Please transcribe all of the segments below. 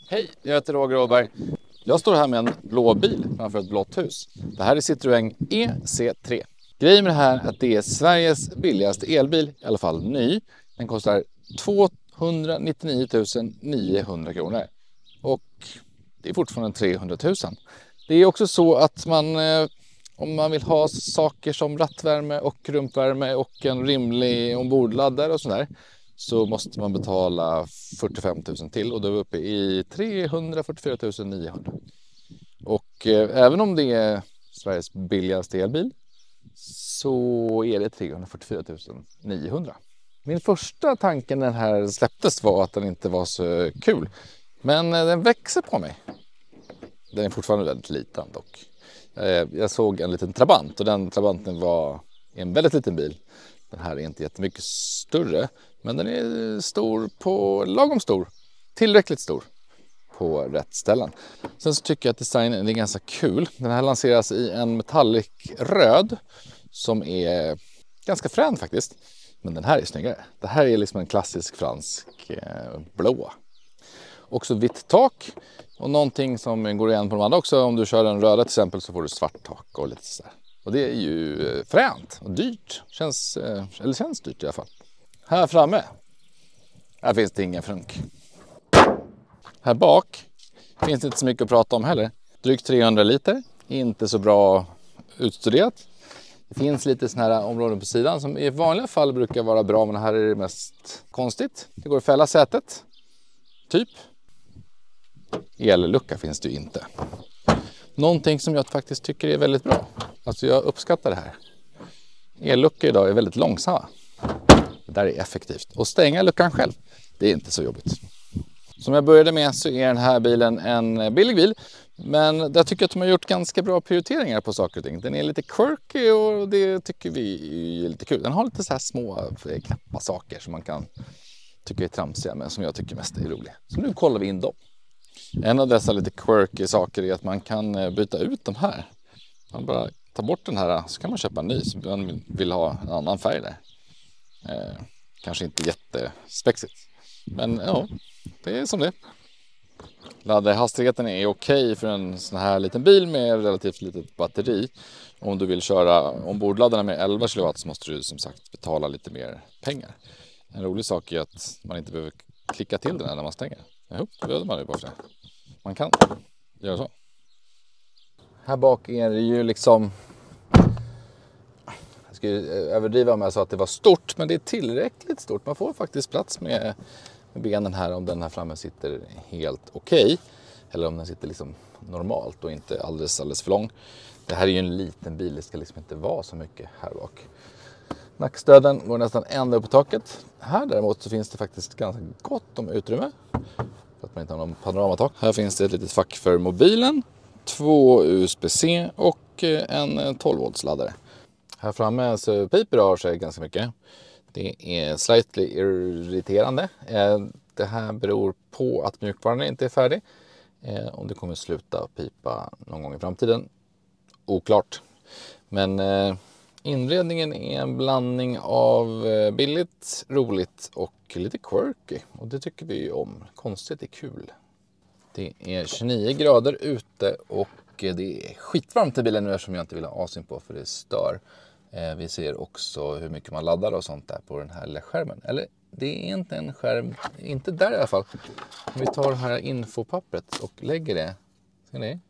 Hej, jag heter Roger Åberg. Jag står här med en blå bil framför ett blått hus. Det här är Citroën EC3. Grejen med det här är att det är Sveriges billigaste elbil, i alla fall ny. Den kostar 299 900 kronor. Och det är fortfarande 300 000. Det är också så att man, om man vill ha saker som rattvärme och rumpvärme och en rimlig ombordladdare och sådär, så måste man betala 45 000 till och då är vi uppe i 344 900. Och även om det är Sveriges billigaste elbil så är det 344 900. Min första tanke när den här släpptes var att den inte var så kul. Men den växer på mig. Den är fortfarande väldigt liten dock. Jag såg en liten Trabant och den Trabanten var en väldigt liten bil. Den här är inte jättemycket större, men den är stor på lagom stor. Tillräckligt stor på rätt ställen. Sen så tycker jag att designen är ganska kul. Den här lanseras i en metallic röd som är ganska frän faktiskt. Men den här är snyggare. Det här är liksom en klassisk fransk blå. Också vitt tak. Och någonting som går igen på de andra också. Om du kör en röda till exempel så får du svart tak och lite sådär. Och det är ju fränt och dyrt. Känns dyrt i alla fall. Här framme. Här finns det ingen frunk. Här bak finns det inte så mycket att prata om heller. Drygt 300 liter. Inte så bra utstuderat. Det finns lite såna här områden på sidan som i vanliga fall brukar vara bra. Men här är det mest konstigt. Det går att fälla sätet. Typ. Ellucka finns det ju inte. Någonting som jag faktiskt tycker är väldigt bra. Alltså jag uppskattar det här. Elluckor idag är väldigt långsamma. Det där är effektivt. Och stänga luckan själv, det är inte så jobbigt. Som jag började med så är den här bilen en billig bil. Men jag tycker att de har gjort ganska bra prioriteringar på saker och ting. Den är lite quirky och det tycker vi är lite kul. Den har lite så här små knappa saker som man kan tycka är tramsiga men som jag tycker mest är roliga. Så nu kollar vi in dem. En av dessa lite quirky saker är att man kan byta ut de här. Man bara tar bort den här så kan man köpa en ny så man vill ha en annan färg där. Kanske inte jättespexigt. Men ja, det är som det. Laddhastigheten är okej för en sån här liten bil med relativt litet batteri. Om du vill köra ombordladdarna med 11 kW så måste du som sagt betala lite mer pengar. En rolig sak är att man inte behöver klicka till den här när man stänger. Jo, det gör man ju bara för det. Man kan göra så. Här bak är det ju liksom... Jag ska överdriva om jag sa att det var stort, men det är tillräckligt stort. Man får faktiskt plats med benen här om den här framme sitter helt okej. Eller om den sitter liksom normalt och inte alldeles för lång. Det här är ju en liten bil, det ska liksom inte vara så mycket här bak. Nackstöden går nästan ända upp på taket. Här däremot så finns det faktiskt ganska gott om utrymme. För att man inte har någon panoramatak. Här finns det ett litet fack för mobilen. 2 USB-C och en 12-voltsladdare. Här framme så piper av sig ganska mycket. Det är slightly irriterande. Det här beror på att mjukvaran inte är färdig. Om det kommer sluta pipa någon gång i framtiden. Oklart. Men inredningen är en blandning av billigt, roligt och lite quirky. Och det tycker vi om. Konstigt är kul. Det är 29 grader ute och det är skitvarmt i bilen nu eftersom jag inte vill ha asyn på för det stör. Vi ser också hur mycket man laddar och sånt där på den här lilla skärmen. Eller det är inte en skärm, inte där i alla fall. Om vi tar det här infopappret och lägger det. Ser ni?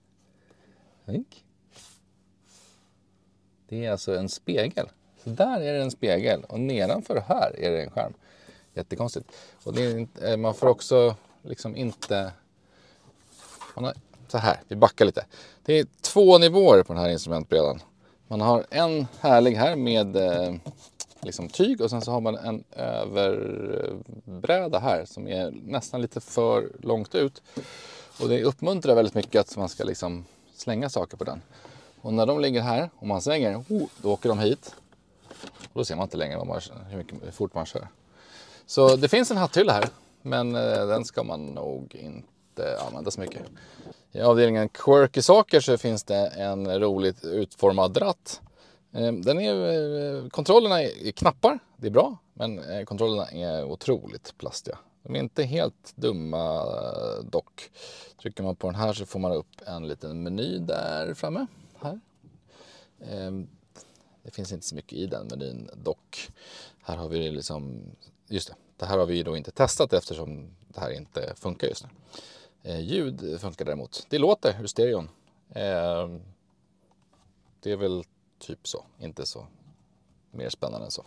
Det är alltså en spegel. Så där är det en spegel och nedanför här är det en skärm. Jättekonstigt. Och det är, man får också liksom inte... Så här, vi backar lite. Det är 2 nivåer på den här instrumentbrädan. Man har en härlig här med liksom tyg och sen så har man en överbräda här som är nästan lite för långt ut. Och det uppmuntrar väldigt mycket att man ska liksom slänga saker på den. Och när de ligger här och man svänger, då åker de hit. Och då ser man inte längre hur fort man kör. Så det finns en hatthylla här, men den ska man nog inte använda så mycket. I avdelningen quirky saker så finns det en roligt utformad ratt. Kontrollerna är knappar, det är bra, men kontrollerna är otroligt plastiga. De är inte helt dumma dock. Trycker man på den här så får man upp en liten meny där framme. Här. Det finns inte så mycket i den menyn dock. Här har vi liksom, just det här har vi då inte testat eftersom det här inte funkar just nu. Ljud funkar däremot. Det låter ur stereon. Det är väl typ så, inte så mer spännande än så.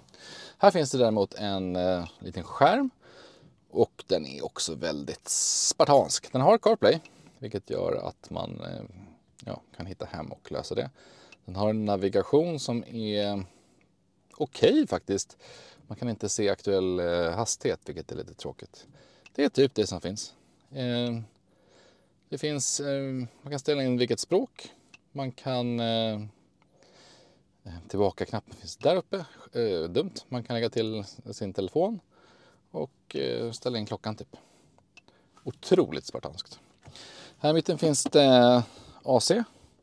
Här finns det däremot en liten skärm och den är också väldigt spartansk. Den har CarPlay, vilket gör att man kan hitta hem och lösa det. Den har en navigation som är okej faktiskt. Man kan inte se aktuell hastighet, vilket är lite tråkigt. Det är typ det som finns. Det finns, man kan ställa in vilket språk. Man kan tillbaka-knappen finns där uppe. Dumt. Man kan lägga till sin telefon och ställa in klockan typ. Otroligt spartanskt. Här i mitten finns det AC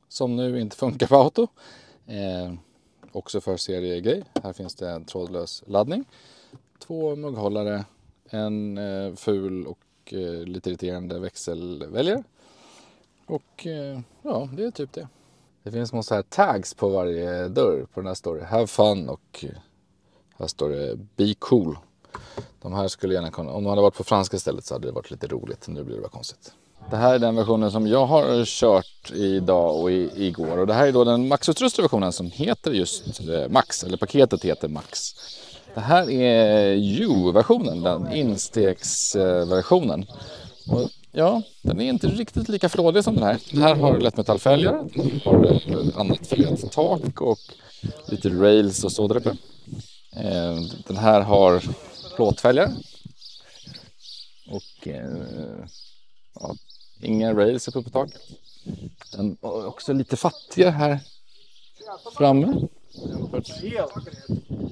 som nu inte funkar på auto. Också för seriegrej. Här finns det en trådlös laddning. 2 mugghållare. En ful och lite irriterande växelväljare. Och ja, det är typ det. Det finns små så här tags på varje dörr. På den här står det Have fun och här står det Be cool. De här skulle gärna kunna, om de hade varit på franska stället så hade det varit lite roligt. Nu blir det bara konstigt. Det här är den versionen som jag har kört idag och igår. Och det här är då den maxutrustade versionen som heter just Max. Eller paketet heter Max. Det här är U-versionen, den instegsversionen. Och ja, den är inte riktigt lika flådig som den här. Den här har lättmetallfälgar, har ett annat fälgat tak och lite rails och så där uppe. Den här har plåtfälgar och ja, inga rails uppe på taket. Den är också lite fattigare här framme.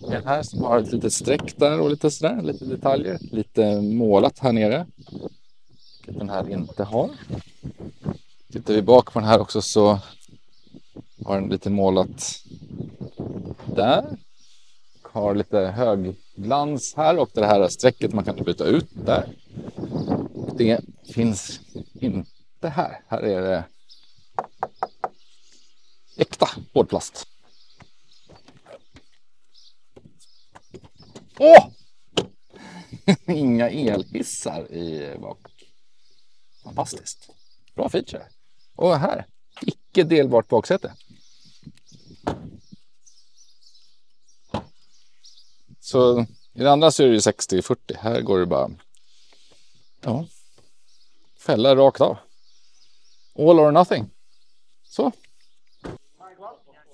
Den här som har ett litet streck där och lite sådär, lite detaljer, lite målat här nere. Vilket den här inte har. Tittar vi bak på den här också så har den lite målat där. Har lite högglans här och det här strecket man kan byta ut där. Och det finns inte här. Här är det äkta hårdplast. Åh! Inga elhissar i bak. Fantastiskt. Bra feature. Och här, icke delbart baksäte. Så i det andra så är det 60-40. Här går det bara fälla rakt av. All or nothing. Så.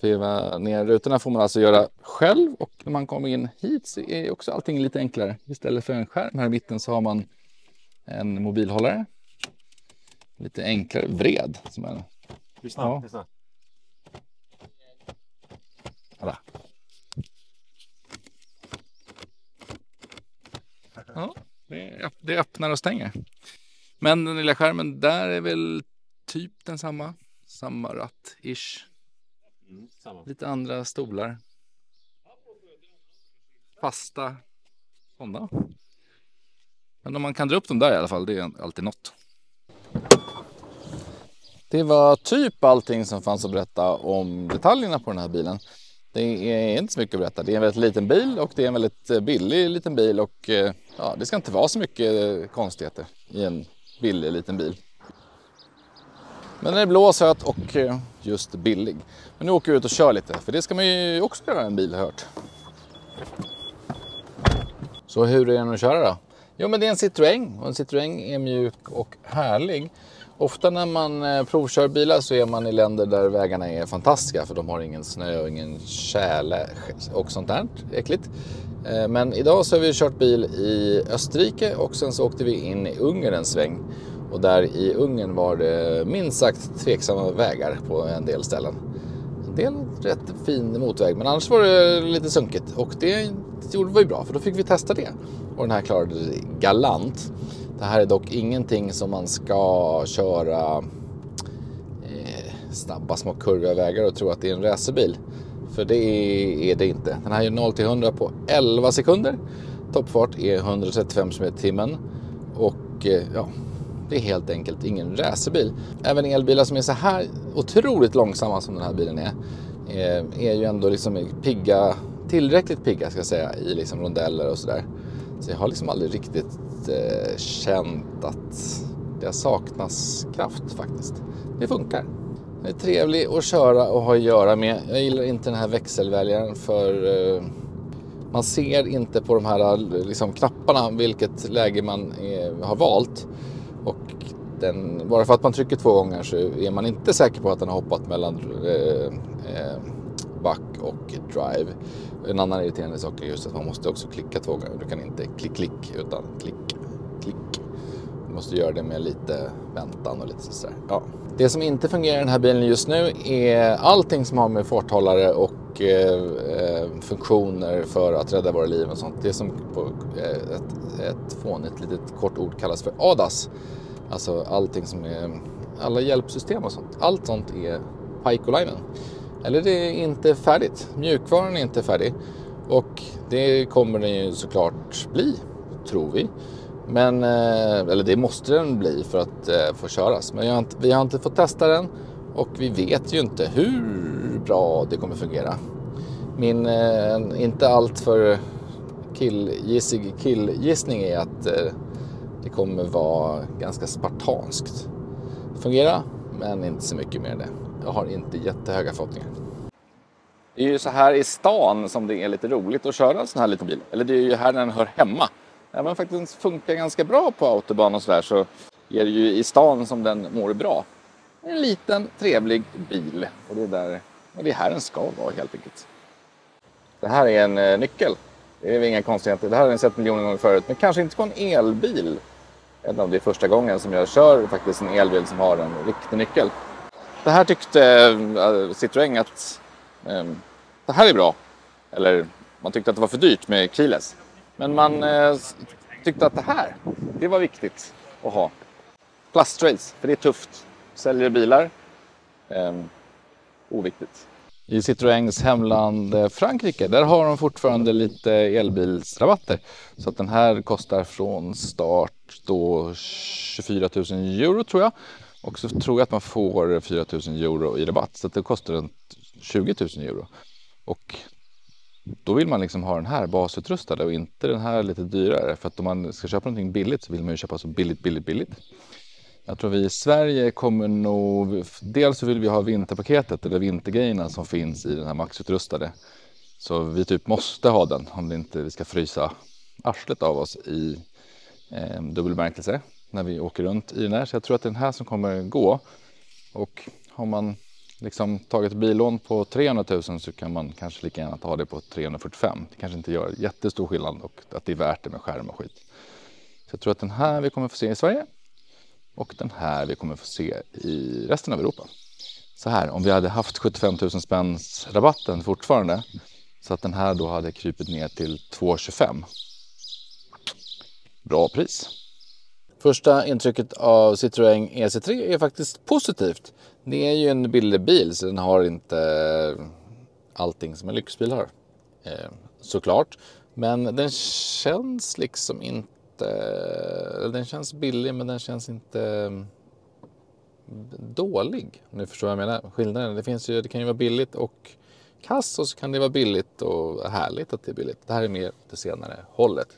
Fiva ner rutorna får man alltså göra själv. Och när man kommer in hit så är också allting lite enklare. Istället för en skärm här i mitten så har man en mobilhållare. Lite enklare vred. Som är... Lyssna. Alla. Ja, det öppnar och stänger. Men den lilla skärmen där är väl typ den samma ratt-ish. Lite andra stolar. Fasta sådana. Men om man kan dra upp dem där i alla fall, det är alltid något. Det var typ allting som fanns att berätta om detaljerna på den här bilen. Det är inte så mycket att berätta. Det är en väldigt liten bil och det är en väldigt billig liten bil. Och ja, det ska inte vara så mycket konstigheter i en billig liten bil. Men den är blå, söt och just billig. Men nu åker vi ut och kör lite, för det ska man ju också göra en bil, hört. Så hur är den att köra då? Jo, men det är en Citroën och en Citroën är mjuk och härlig. Ofta när man provkör bilar så är man i länder där vägarna är fantastiska, för de har ingen snö och ingen tjäle och sånt där, äckligt. Men idag så har vi kört bil i Österrike och sen så åkte vi in i Ungern en sväng. Och där i Ungern var det minst sagt tveksamma vägar på en del ställen. En del rätt fin motväg, men annars var det lite sunkigt. Och det var ju bra, för då fick vi testa det. Och den här klarade det galant. Det här är dock ingenting som man ska köra snabba små kurviga vägar och tro att det är en racerbil. För det är det inte. Den här är 0-100 på 11 sekunder. Toppfart är 135 km/h. Och ja, Det är helt enkelt ingen racerbil. Även elbilar som är så här otroligt långsamma som den här bilen är ju ändå liksom pigga, tillräckligt pigga ska jag säga, i liksom rondeller och sådär. Så jag har liksom aldrig riktigt känt att det saknas kraft faktiskt. Det funkar. Det är trevlig att köra och ha att göra med. Jag gillar inte den här växelväljaren för man ser inte på de här liksom, knapparna vilket läge man har valt. Och bara för att man trycker 2 gånger så är man inte säker på att den har hoppat mellan back och drive. En annan irriterande sak är just att man måste också klicka 2 gånger. Du kan inte klick utan klick. Du måste göra det med lite väntan och lite sådär. Ja. Det som inte fungerar i den här bilen just nu är allting som har med farthållare och funktioner för att rädda våra liv och sånt. Det som på ett fånigt litet kort ord kallas för ADAS. Alltså allting som är alla hjälpsystem och sånt. Allt sånt är pipelinen. Eller det är inte färdigt. Mjukvaran är inte färdig. Och det kommer den ju såklart bli, tror vi. Men, eller det måste den bli för att få köras. Men vi har inte fått testa den. Och vi vet ju inte hur bra det kommer fungera. Min inte allt för killgissning är att det kommer vara ganska spartanskt. Fungera, men inte så mycket mer det. Jag har inte jättehöga förhoppningar. Det är ju så här i stan som det är lite roligt att köra en sån här liten bil. Eller det är ju här den hör hemma. Även om faktiskt funkar ganska bra på autobahn och sådär så är det ju i stan som den mår bra. En liten trevlig bil. Och det är här den ska vara helt enkelt. Det här är en nyckel. Det är inga konstigheter. Det här har jag sett miljoner gånger förut. Men kanske inte på en elbil. Även om det är första gången som jag kör faktiskt en elbil som har en riktig nyckel. Det här tyckte Citroën att det här är bra. Eller man tyckte att det var för dyrt med keyless. Men man tyckte att det var viktigt att ha. Plasttrails, för det är tufft. Säljer bilar. Oviktigt. I Citroëns hemland Frankrike, där har de fortfarande lite elbilsrabatter. Så att den här kostar från start då 24 000 euro tror jag. Och så tror jag att man får 4 000 euro i rabatt. Så att det kostar runt 20 000 euro. Och då vill man liksom ha den här basutrustade och inte den här lite dyrare. För att om man ska köpa någonting billigt så vill man ju köpa så billigt. Jag tror vi i Sverige kommer nog... Dels så vill vi ha vinterpaketet eller vintergrejerna som finns i den här maxutrustade. Så vi typ måste ha den om det inte vi ska frysa arslet av oss i dubbelmärkelse när vi åker runt i den här. Så jag tror att det är den här som kommer gå. Och har man liksom tagit billån på 300 000 så kan man kanske lika gärna ta det på 345. Det kanske inte gör jättestor skillnad och att det är värt det med skärm och skit. Så jag tror att den här vi kommer få se i Sverige. Och den här vi kommer få se i resten av Europa. Så här, om vi hade haft 75 000 spänns rabatten fortfarande. Så att den här då hade krypit ner till 2,25. Bra pris. Första intrycket av Citroën EC3 är faktiskt positivt. Det är ju en billig bil så den har inte allting som en lyxbil har. Såklart. Men den känns liksom inte... Den känns billig men den känns inte dålig. Nu förstår jag vad jag menar. Skillnaden, det kan ju vara billigt och kass och så kan det vara billigt och härligt att det är billigt. Det här är mer det senare hållet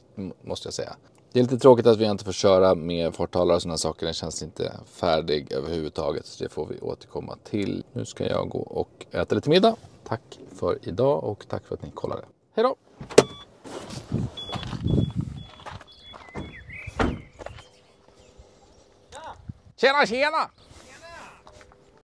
måste jag säga. Det är lite tråkigt att vi inte får köra med farthållare och sådana saker. Den känns inte färdig överhuvudtaget så det får vi återkomma till. Nu ska jag gå och äta lite middag. Tack för idag och tack för att ni kollade. Hej då! Tjena!